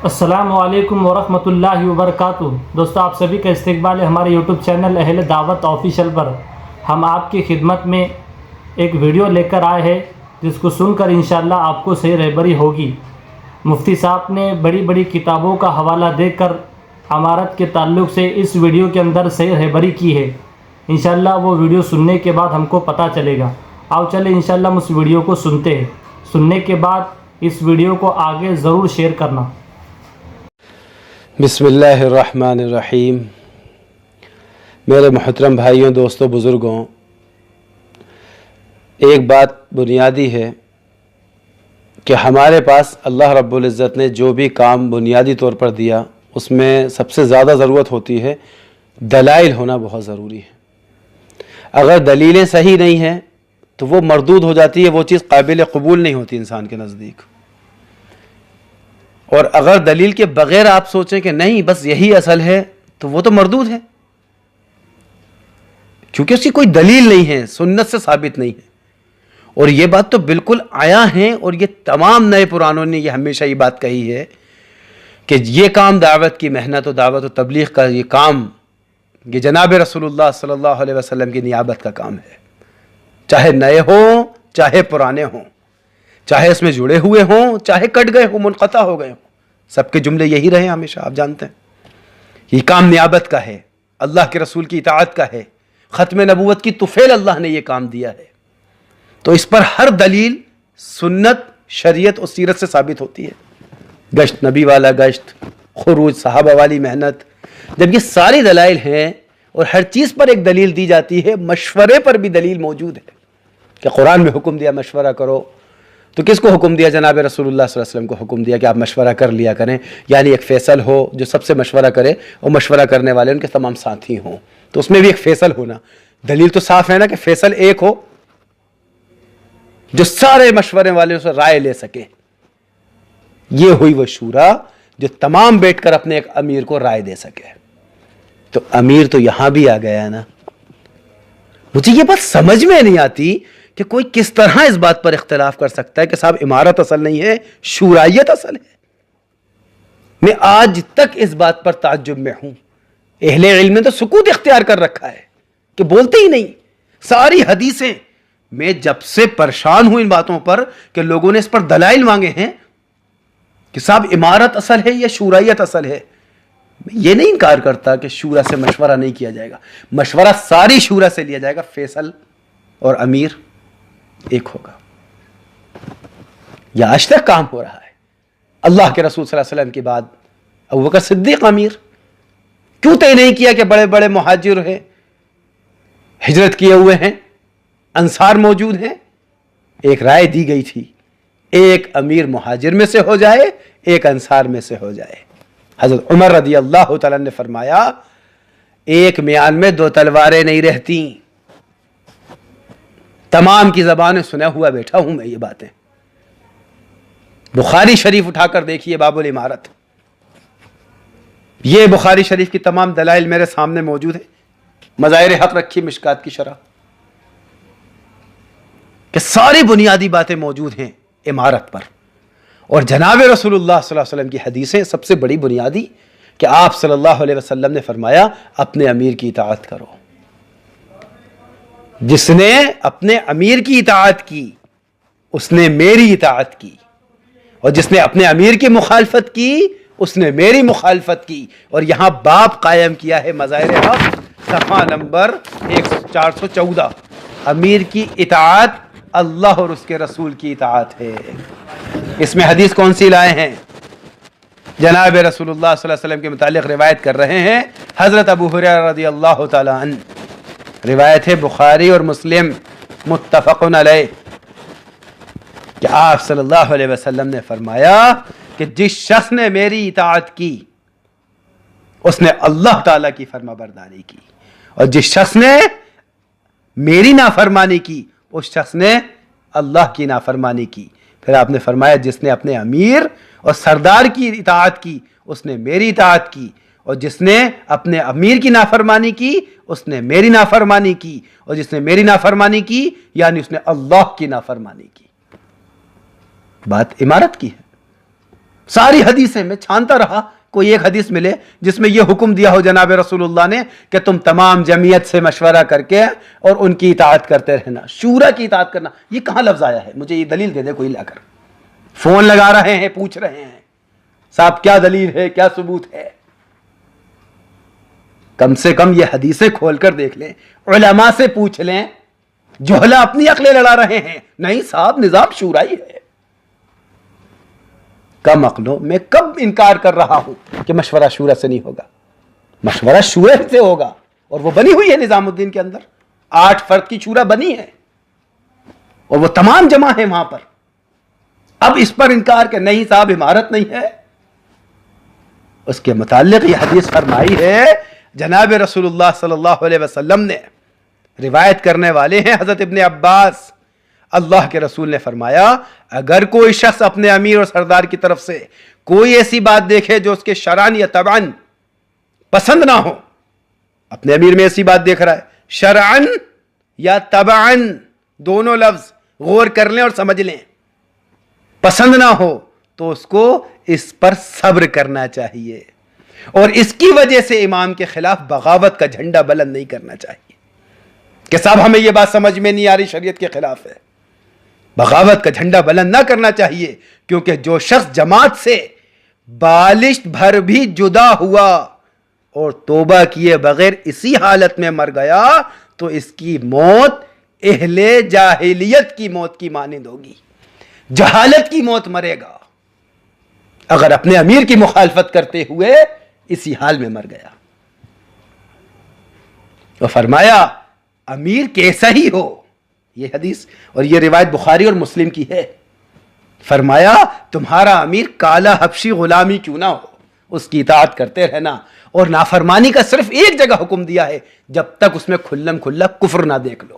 السلام علیکم ورحمۃ اللہ وبرکاتہ۔ دوستو، آپ سبھی کا استقبال ہے ہمارے یوٹیوب چینل اہل دعوت آفیشیل پر۔ ہم آپ کی خدمت میں ایک ویڈیو لے کر آئے ہیں جس کو سن کر انشاءاللہ آپ کو صحیح رہبری ہوگی۔ مفتی صاحب نے بڑی بڑی کتابوں کا حوالہ دے کر امارت کے تعلق سے اس ویڈیو کے اندر صحیح رہبری کی ہے۔ انشاءاللہ وہ ویڈیو سننے کے بعد ہم کو پتہ چلے گا۔ آؤ چلے انشاءاللہ ہم اس ویڈیو کو سنتے ہیں۔ سننے کے بعد اس ویڈیو کو آگے ضرور شیئر کرنا۔ بسم اللہ الرحمن الرحیم۔ میرے محترم بھائیوں، دوستوں، بزرگوں، ایک بات بنیادی ہے کہ ہمارے پاس اللہ رب العزت نے جو بھی کام بنیادی طور پر دیا اس میں سب سے زیادہ ضرورت ہوتی ہے دلائل ہونا بہت ضروری ہے۔ اگر دلیلیں صحیح نہیں ہیں تو وہ مردود ہو جاتی ہے، وہ چیز قابل قبول نہیں ہوتی انسان کے نزدیک۔ اور اگر دلیل کے بغیر آپ سوچیں کہ نہیں بس یہی اصل ہے تو وہ تو مردود ہے، کیونکہ اس کی کوئی دلیل نہیں ہے، سنت سے ثابت نہیں ہے۔ اور یہ بات تو بالکل آیا ہے، اور یہ تمام نئے پرانوں نے یہ ہمیشہ یہ بات کہی ہے کہ یہ کام دعوت کی محنت و دعوت و تبلیغ کا یہ کام یہ جناب رسول اللہ صلی اللہ علیہ وسلم کی نیابت کا کام ہے، چاہے نئے ہوں چاہے پرانے ہوں، چاہے اس میں جڑے ہوئے ہوں چاہے کٹ گئے ہوں، منقطع ہو گئے ہوں، سب کے جملے یہی رہے ہمیشہ۔ آپ جانتے ہیں یہ کام نیابت کا ہے، اللہ کے رسول کی اطاعت کا ہے، ختم نبوت کی طفیل اللہ نے یہ کام دیا ہے، تو اس پر ہر دلیل سنت، شریعت اور سیرت سے ثابت ہوتی ہے۔ گشت نبی والا گشت، خروج صحابہ والی محنت، جب یہ ساری دلائل ہیں اور ہر چیز پر ایک دلیل دی جاتی ہے، مشورے پر بھی دلیل موجود ہے کہ قرآن میں حکم دیا مشورہ کرو، تو کس کو حکم دیا؟ جناب رسول اللہ صلی اللہ علیہ وسلم کو حکم دیا کہ آپ مشورہ کر لیا کریں، یعنی ایک فیصل ہو جو سب سے مشورہ کرے، اور مشورہ کرنے والے ان کے تمام ساتھی ہوں، تو اس میں بھی ایک فیصل ہونا۔ دلیل تو صاف ہے نا کہ فیصل ایک ہو جو سارے مشورے والے سے رائے لے سکے۔ یہ ہوئی وہ شورا جو تمام بیٹھ کر اپنے ایک امیر کو رائے دے سکے۔ تو امیر تو یہاں بھی آ گیا نا۔ مجھے یہ بات سمجھ میں نہیں آتی کہ کوئی کس طرح اس بات پر اختلاف کر سکتا ہے کہ صاحب امارت اصل نہیں ہے، شورائیت اصل ہے۔ میں آج تک اس بات پر تعجب میں ہوں۔ اہل علم نے تو سکوت اختیار کر رکھا ہے کہ بولتے ہی نہیں۔ ساری حدیثیں، میں جب سے پریشان ہوں ان باتوں پر کہ لوگوں نے اس پر دلائل مانگے ہیں کہ صاحب امارت اصل ہے یا شورائیت اصل ہے، میں یہ نہیں انکار کرتا کہ شورا سے مشورہ نہیں کیا جائے گا، مشورہ ساری شورا سے لیا جائے گا، فیصل اور امیر ایک ہوگا۔ یہ آج تک کام ہو رہا ہے۔ اللہ کے رسول صلی اللہ علیہ وسلم کے بعد ابوبکر صدیق امیر، کیوں طے نہیں کیا کہ بڑے بڑے مہاجر ہیں، ہجرت کیے ہوئے ہیں، انصار موجود ہیں؟ ایک رائے دی گئی تھی، ایک امیر مہاجر میں سے ہو جائے، ایک انصار میں سے ہو جائے۔ حضرت عمر رضی اللہ تعالیٰ نے فرمایا ایک میان میں دو تلواریں نہیں رہتی۔ تمام کی زبانیں سنا ہوا بیٹھا ہوں میں یہ باتیں۔ بخاری شریف اٹھا کر دیکھیے، باب الامارت، یہ بخاری شریف کی تمام دلائل میرے سامنے موجود ہے۔ مظاہر حق رکھی مشکات کی شرح کہ ساری بنیادی باتیں موجود ہیں امارت پر۔ اور جناب رسول اللہ صلی اللہ علیہ وسلم کی حدیثیں سب سے بڑی بنیادی کہ آپ صلی اللہ علیہ وسلم نے فرمایا اپنے امیر کی اطاعت کرو۔ جس نے اپنے امیر کی اطاعت کی اس نے میری اطاعت کی، اور جس نے اپنے امیر کی مخالفت کی اس نے میری مخالفت کی۔ اور یہاں باب قائم کیا ہے مظاہر حق صفحہ نمبر 414، امیر کی اطاعت اللہ اور اس کے رسول کی اطاعت ہے۔ اس میں حدیث کون سی لائے ہیں؟ جناب رسول اللہ صلی اللہ علیہ وسلم کے متعلق روایت کر رہے ہیں حضرت ابو ہریرہ رضی اللہ تعالی عنہ، روایت ہے بخاری اور مسلم متفق علیہ، کہ آپ صلی اللہ علیہ وسلم نے فرمایا کہ جس شخص نے میری اطاعت کی اس نے اللہ تعالیٰ کی فرما برداری کی، اور جس شخص نے میری نافرمانی کی اس شخص نے اللہ کی نافرمانی کی۔ پھر آپ نے فرمایا جس نے اپنے امیر اور سردار کی اطاعت کی اس نے میری اطاعت کی، اور جس نے اپنے امیر کی نافرمانی کی اس نے میری نافرمانی کی، اور جس نے میری نافرمانی کی یعنی اس نے اللہ کی نافرمانی کی۔ بات امارت کی ہے۔ ساری حدیثیں میں چھانتا رہا کوئی ایک حدیث ملے جس میں یہ حکم دیا ہو جناب رسول اللہ نے کہ تم تمام جمعیت سے مشورہ کر کے اور ان کی اطاعت کرتے رہنا. شورا کی اطاعت کرنا، یہ کہاں لفظ آیا ہے؟ مجھے یہ دلیل دے دے کوئی لا کر. فون لگا رہے ہیں، پوچھ رہے ہیں صاحب کیا دلیل ہے، کیا ثبوت ہے. کم سے کم یہ حدیثیں کھول کر دیکھ لیں، علماء سے پوچھ لیں. جوہلا اپنی عقلیں لڑا رہے ہیں. نہیں صاحب، نظام شورائی ہے. کم عقلوں میں کب انکار کر رہا ہوں کہ مشورہ شورا سے نہیں ہوگا؟ مشورہ شورا سے ہوگا، اور وہ بنی ہوئی ہے نظام الدین کے اندر. 8 فرد کی شورا بنی ہے اور وہ تمام جمع ہے وہاں پر. اب اس پر انکار کہ نہیں صاحب عمارت نہیں ہے. اس کے متعلق یہ حدیث فرمائی ہے جناب رسول اللہ صلی اللہ علیہ وسلم نے. روایت کرنے والے ہیں حضرت ابن عباس. اللہ کے رسول نے فرمایا اگر کوئی شخص اپنے امیر اور سردار کی طرف سے کوئی ایسی بات دیکھے جو اس کے شرعن یا طبعن پسند نہ ہو. اپنے امیر میں ایسی بات دیکھ رہا ہے، شرعن یا طبعن دونوں لفظ غور کر لیں اور سمجھ لیں. پسند نہ ہو تو اس کو اس پر صبر کرنا چاہیے، اور اس کی وجہ سے امام کے خلاف بغاوت کا جھنڈا بلند نہیں کرنا چاہیے کہ صاحب ہمیں یہ بات سمجھ میں نہیں آ رہی، شریعت کے خلاف ہے. بغاوت کا جھنڈا بلند نہ کرنا چاہیے، کیونکہ جو شخص جماعت سے بالشت بھر بھی جدا ہوا اور توبہ کیے بغیر اسی حالت میں مر گیا تو اس کی موت اہل جاہلیت کی موت کی مانند ہوگی. جہالت کی موت مرے گا اگر اپنے امیر کی مخالفت کرتے ہوئے اسی حال میں مر گیا. تو فرمایا امیر کیسا ہی ہو، یہ حدیث اور یہ روایت بخاری اور مسلم کی ہے. فرمایا تمہارا امیر کالا حبشی غلامی کیوں نہ ہو، اس کی اطاعت کرتے رہنا. اور نافرمانی کا صرف ایک جگہ حکم دیا ہے، جب تک اس میں کھلم کھلا کفر نہ دیکھ لو.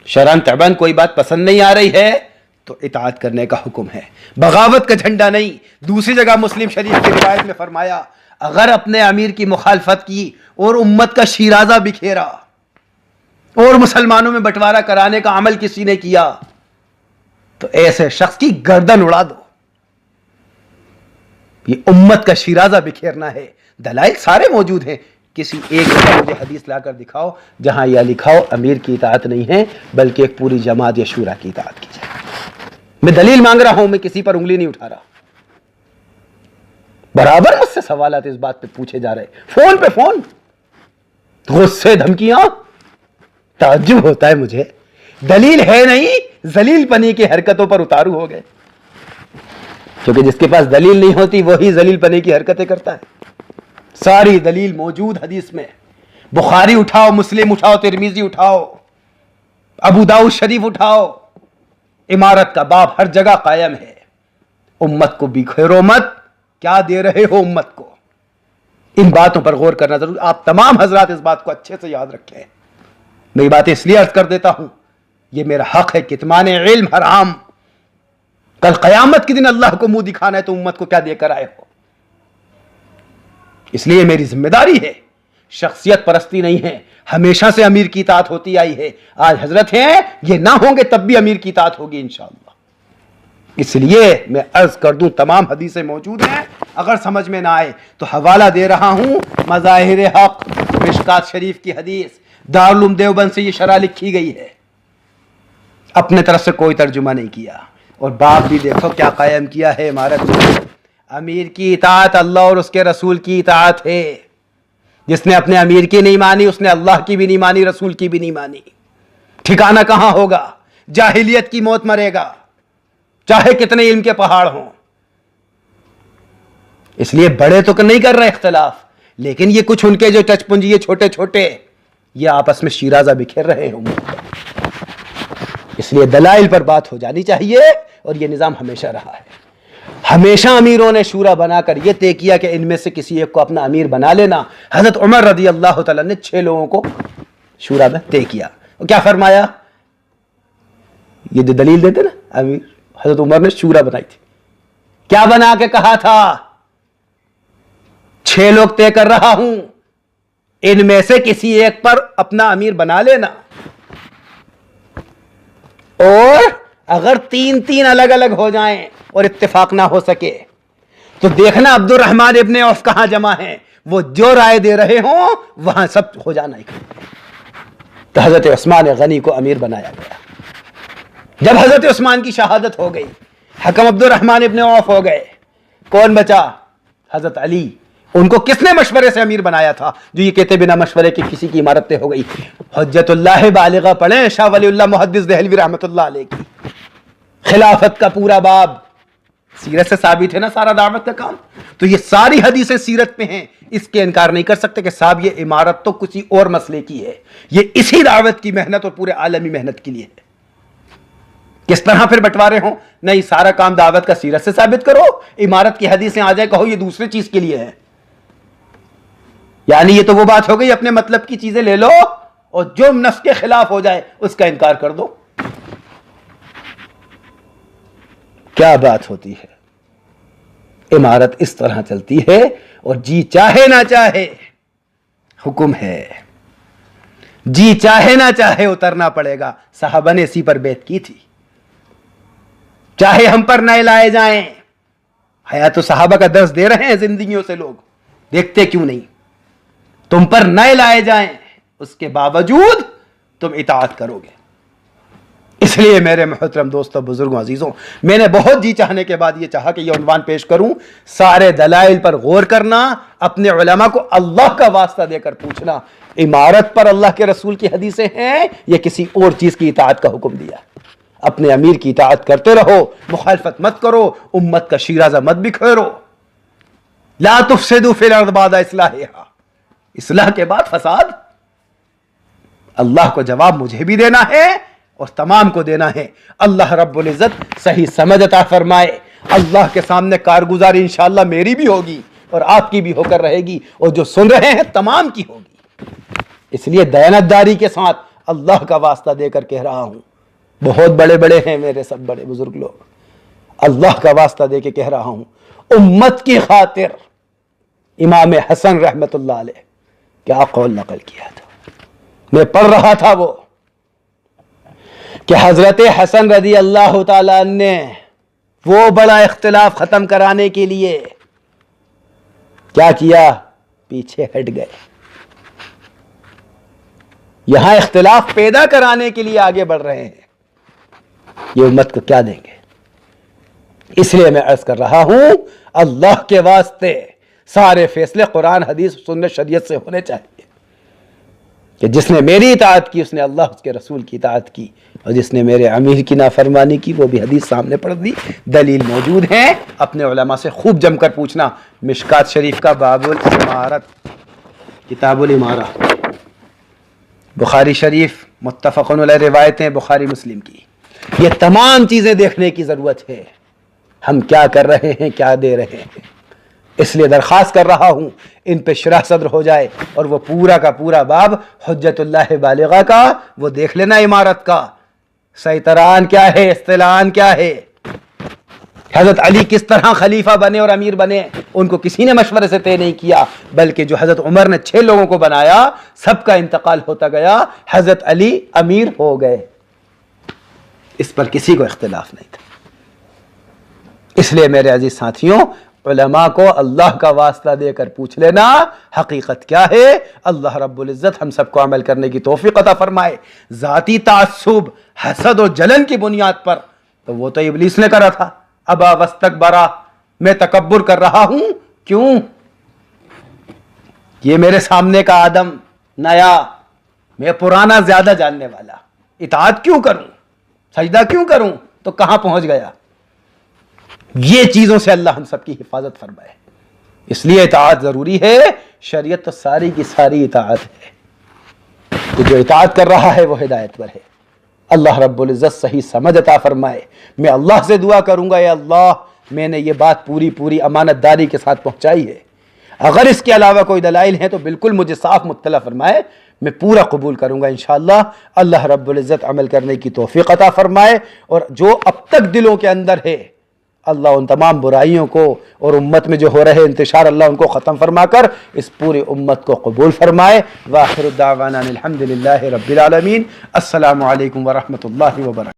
شرعن طبعن کوئی بات پسند نہیں آ رہی ہے تو اطاعت کرنے کا حکم ہے، بغاوت کا جھنڈا نہیں. دوسری جگہ مسلم شریف کی روایت میں فرمایا اگر اپنے امیر کی مخالفت کی اور امت کا شیرازہ بکھیرا اور مسلمانوں میں بٹوارا کرانے کا عمل کسی نے کیا تو ایسے شخص کی گردن اڑا دو. یہ امت کا شیرازہ بکھیرنا ہے. دلائل سارے موجود ہیں، کسی ایک جگہ مجھے حدیث لا کر دکھاؤ جہاں یہ لکھا ہو امیر کی اطاعت نہیں ہے بلکہ ایک پوری جماعت یا شورا کی اطاعت کی جائے. میں دلیل مانگ رہا ہوں، میں کسی پر انگلی نہیں اٹھا رہا. برابر مجھ سے سوالات اس بات پہ پوچھے جا رہے، فون پہ فون، غصے دھمکیاں. تعجب ہوتا ہے مجھے، دلیل ہے نہیں، ذلیل پنی کی حرکتوں پر اتارو ہو گئے. کیونکہ جس کے پاس دلیل نہیں ہوتی وہی ذلیل پنی کی حرکتیں کرتا ہے. ساری دلیل موجود حدیث میں. بخاری اٹھاؤ، مسلم اٹھاؤ، ترمذی اٹھاؤ، ابو داؤد شریف اٹھاؤ، امارت کا باب ہر جگہ قائم ہے. امت کو بکھیرو مت، کیا دے رہے ہو امت کو؟ ان باتوں پر غور کرنا ضرور. آپ تمام حضرات اس بات کو اچھے سے یاد رکھیں. میں یہ باتیں اس لیے عرض کر دیتا ہوں، یہ میرا حق ہے. کتمان علم حرام. کل قیامت کے دن اللہ کو منہ دکھانا ہے تو امت کو کیا دے کر آئے ہو؟ اس لیے میری ذمہ داری ہے. شخصیت پرستی نہیں ہے، ہمیشہ سے امیر کی اطاعت ہوتی آئی ہے. آج حضرت ہیں، یہ نہ ہوں گے تب بھی امیر کی اطاعت ہوگی انشاءاللہ. اس لیے میں عرض کر دوں تمام حدیثیں موجود ہیں، اگر سمجھ میں نہ آئے تو حوالہ دے رہا ہوں مظاہر حق مشکات شریف کی حدیث. دارالعلوم دیوبند سے یہ شرح لکھی گئی ہے، اپنے طرف سے کوئی ترجمہ نہیں کیا. اور باب بھی دیکھو کیا قائم کیا ہے عمارت میں. امیر کی اطاعت اللہ اور اس کے رسول کی اطاعت ہے. جس نے اپنے امیر کی نہیں مانی اس نے اللہ کی بھی نہیں مانی، رسول کی بھی نہیں مانی. ٹھکانہ کہاں ہوگا؟ جاہلیت کی موت مرے گا، چاہے کتنے علم کے پہاڑ ہوں. اس لیے بڑے تو نہیں کر رہے اختلاف، لیکن یہ کچھ ان کے جو ٹچ پنجی چھوٹے چھوٹے یہ آپس میں شیرازہ بکھیر رہے ہوں. اس لیے دلائل پر بات ہو جانی چاہیے. اور یہ نظام ہمیشہ رہا ہے. ہمیشہ امیروں نے شورا بنا کر یہ طے کیا کہ ان میں سے کسی ایک کو اپنا امیر بنا لینا. حضرت عمر رضی اللہ تعالیٰ نے 6 لوگوں کو شورا میں طے کیا. اور کیا فرمایا؟ یہ جو دلیل دیتے نا امیر، حضرت عمر نے شورا بنائی تھی. کیا بنا کے کہا تھا؟ 6 لوگ طے کر رہا ہوں، ان میں سے کسی ایک پر اپنا امیر بنا لینا. اور اگر 3 الگ الگ ہو جائیں اور اتفاق نہ ہو سکے تو دیکھنا عبد الرحمن ابن عوف کہاں جمع ہیں، وہ جو رائے دے رہے ہوں وہاں سب ہو جانا ہی۔ تو حضرت عثمان غنی کو امیر بنایا گیا۔ جب حضرت عثمان کی شہادت ہو گئی، حکم عبد الرحمن ابن عوف ہو گئے، کون بچا؟ حضرت علی۔ ان کو کس نے مشورے سے امیر بنایا تھا؟ جو یہ کہتے بنا مشورے کے کسی کی عمارت طے ہو گئی۔ حجت اللہ بالغہ پڑھیں شاہ ولی اللہ محدث دہلوی رحمۃ اللہ علیہ کی، خلافت کا پورا باب سیرت سے ثابت ہے نا، سارا دعوت کا کام۔ تو یہ ساری حدیثیں سیرت پہ ہیں، اس کے انکار نہیں کر سکتے کہ صاحب یہ عمارت تو کسی اور مسئلے کی ہے، یہ اسی دعوت کی محنت اور پورے عالمی محنت کے لیے ہے۔ کس طرح پھر بٹوارے ہوں؟ نہیں، سارا کام دعوت کا سیرت سے ثابت کرو، عمارت کی حدیثیں آ جائے کہو یہ دوسری چیز کے لیے ہے۔ یعنی یہ تو وہ بات ہو گئی اپنے مطلب کی چیزیں لے لو اور جو نفس کے خلاف ہو جائے اس کا انکار کر دو۔ کیا بات ہوتی ہے؟ عمارت اس طرح چلتی ہے اور جی چاہے نہ چاہے حکم ہے، جی چاہے نہ چاہے اترنا پڑے گا۔ صحابہ نے اسی پر بیعت کی تھی، چاہے ہم پر نئے لائے جائیں۔ حیات صحابہ کا درس دے رہے ہیں زندگیوں سے، لوگ دیکھتے کیوں نہیں؟ تم پر نئے لائے جائیں، اس کے باوجود تم اطاعت کرو گے۔ اس لیے میرے محترم دوستوں، بزرگوں، عزیزوں، میں نے بہت جی چاہنے کے بعد یہ چاہا کہ یہ عنوان پیش کروں۔ سارے دلائل پر غور کرنا، اپنے علماء کو اللہ کا واسطہ دے کر پوچھنا، عمارت پر اللہ کے رسول کی حدیثیں ہیں یا کسی اور چیز کی اطاعت کا حکم دیا؟ اپنے امیر کی اطاعت کرتے رہو، مخالفت مت کرو، امت کا شیرازہ مت بکھیرو۔ لا تفسدوا فی الارض بعد اصلاحها، اصلاح کے بعد فساد۔ اللہ کو جواب مجھے بھی دینا ہے اور تمام کو دینا ہے۔ اللہ رب العزت صحیح سمجھ عطا فرمائے۔ اللہ کے سامنے کارگزاری انشاءاللہ میری بھی ہوگی اور آپ کی بھی ہو کر رہے گی، اور جو سن رہے ہیں تمام کی ہوگی۔ اس لیے دیانتداری کے ساتھ اللہ کا واسطہ دے کر کہہ رہا ہوں، بہت بڑے بڑے ہیں میرے سب بڑے بزرگ لوگ، اللہ کا واسطہ دے کے کہہ رہا ہوں، امت کی خاطر امام حسن رحمت اللہ علیہ کیا قول نقل کیا تھا، میں پڑھ رہا تھا وہ، کہ حضرت حسن رضی اللہ تعالیٰ عنہ نے وہ بڑا اختلاف ختم کرانے کے لیے کیا کیا؟ پیچھے ہٹ گئے۔ یہاں اختلاف پیدا کرانے کے لیے آگے بڑھ رہے ہیں، یہ امت کو کیا دیں گے؟ اس لیے میں عرض کر رہا ہوں، اللہ کے واسطے سارے فیصلے قرآن حدیث سنت شریعت سے ہونے چاہیے، کہ جس نے میری اطاعت کی اس نے اللہ اس کے رسول کی اطاعت کی، اور جس نے میرے امیر کی نافرمانی کی وہ بھی حدیث سامنے پڑھ دی، دلیل موجود ہے۔ اپنے علماء سے خوب جم کر پوچھنا۔ مشکات شریف کا باب العمارت، کتاب العمارہ، بخاری شریف متفق علیہ روایتیں بخاری مسلم کی، یہ تمام چیزیں دیکھنے کی ضرورت ہے، ہم کیا کر رہے ہیں، کیا دے رہے ہیں۔ اس لیے درخواست کر رہا ہوں ان پہ شرح صدر ہو جائے اور وہ پورا کا پورا باب حجت اللہ بالغہ کا وہ دیکھ لینا، عمارت کا سیطران کیا ہے، اصطلاحان کیا ہے، حضرت علی کس طرح خلیفہ بنے اور امیر بنے، ان کو کسی نے مشورے سے طے نہیں کیا، بلکہ جو حضرت عمر نے 6 لوگوں کو بنایا سب کا انتقال ہوتا گیا، حضرت علی امیر ہو گئے، اس پر کسی کو اختلاف نہیں تھا۔ اس لیے میرے عزیز ساتھیوں، علماء کو اللہ کا واسطہ دے کر پوچھ لینا حقیقت کیا ہے۔ اللہ رب العزت ہم سب کو عمل کرنے کی توفیق عطا فرمائے۔ ذاتی تعصب، حسد و جلن کی بنیاد پر تو وہ تو ابلیس نے کرا تھا، ابا واستکبرا، میں تکبر کر رہا ہوں، کیوں؟ یہ میرے سامنے کا آدم نیا، میں پرانا زیادہ جاننے والا، اطاعت کیوں کروں، سجدہ کیوں کروں، تو کہاں پہنچ گیا۔ یہ چیزوں سے اللہ ہم سب کی حفاظت فرمائے۔ اس لیے اطاعت ضروری ہے، شریعت تو ساری کی ساری اطاعت ہے، تو جو اطاعت کر رہا ہے وہ ہدایت پر ہے۔ اللہ رب العزت صحیح سمجھ عطا فرمائے۔ میں اللہ سے دعا کروں گا، اے اللہ میں نے یہ بات پوری امانت داری کے ساتھ پہنچائی ہے، اگر اس کے علاوہ کوئی دلائل ہیں تو بالکل مجھے صاف مطلع فرمائے، میں پورا قبول کروں گا انشاءاللہ۔ اللہ رب العزت عمل کرنے کی توفیق عطا فرمائے، اور جو اب تک دلوں کے اندر ہے اللہ ان تمام برائیوں کو اور امت میں جو ہو رہے انتشار اللہ ان کو ختم فرما کر اس پوری امت کو قبول فرمائے۔ وآخر الدعوانا الحمدللہ رب العالمین۔ السلام علیکم ورحمۃ اللہ وبرکاتہ۔